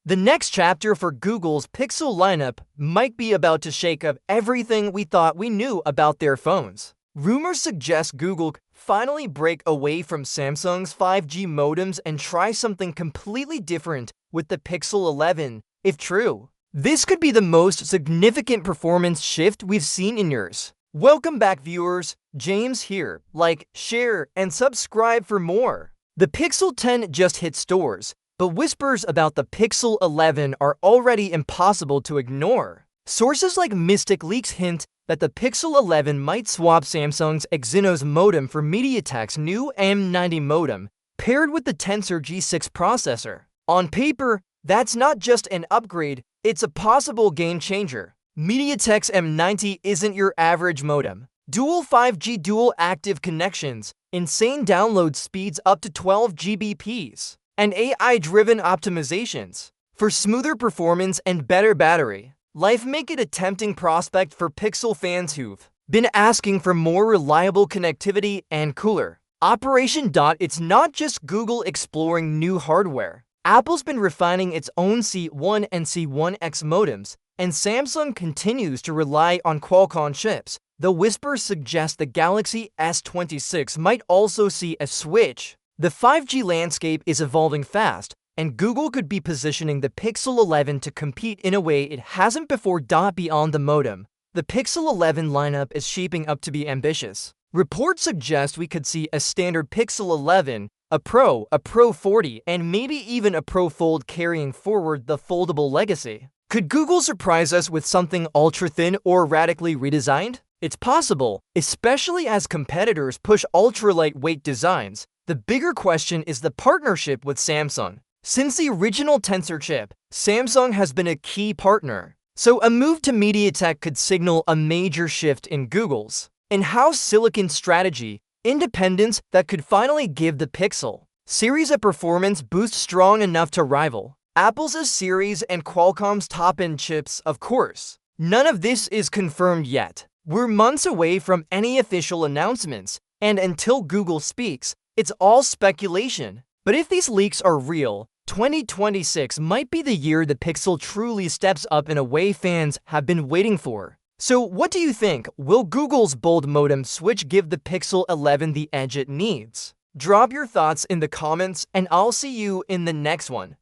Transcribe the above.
The next chapter for Google's Pixel lineup might be about to shake up everything we thought we knew about their phones. Rumors suggest Google could finally break away from Samsung's 5G modems and try something completely different with the Pixel 11. If true, this could be the most significant performance shift we've seen in years. Welcome back, viewers. James here. Like, share, and subscribe for more. The Pixel 10 just hit stores, but whispers about the Pixel 11 are already impossible to ignore. Sources like Mystic Leaks hint that the Pixel 11 might swap Samsung's Exynos modem for MediaTek's new M90 modem, paired with the Tensor G6 processor. On paper, that's not just an upgrade, it's a possible game changer. MediaTek's M90 isn't your average modem. Dual 5G dual active connections, insane download speeds up to 12 Gbps, and AI-driven optimizations for smoother performance and better battery life make it a tempting prospect for Pixel fans who've been asking for more reliable connectivity and cooler operation. It's not just Google exploring new hardware. Apple's been refining its own C1 and C1X modems, and Samsung continues to rely on Qualcomm chips. The whispers suggest the Galaxy S26 might also see a switch. The 5G landscape is evolving fast, and Google could be positioning the Pixel 11 to compete in a way it hasn't before. Beyond the modem, the Pixel 11 lineup is shaping up to be ambitious. Reports suggest we could see a standard Pixel 11, a Pro 40, and maybe even a Pro Fold carrying forward the foldable legacy. Could Google surprise us with something ultra-thin or radically redesigned? It's possible, especially as competitors push ultra-lightweight designs. The bigger question is the partnership with Samsung. Since the original Tensor chip, Samsung has been a key partner. So a move to MediaTek could signal a major shift in Google's in-house silicon strategy, independence that could finally give the Pixel series a performance boost strong enough to rival Apple's S series and Qualcomm's top-end chips. Of course, none of this is confirmed yet. We're months away from any official announcements, and until Google speaks, it's all speculation. But if these leaks are real, 2026 might be the year the Pixel truly steps up in a way fans have been waiting for. So what do you think? Will Google's bold modem switch give the Pixel 11 the edge it needs? Drop your thoughts in the comments, and I'll see you in the next one.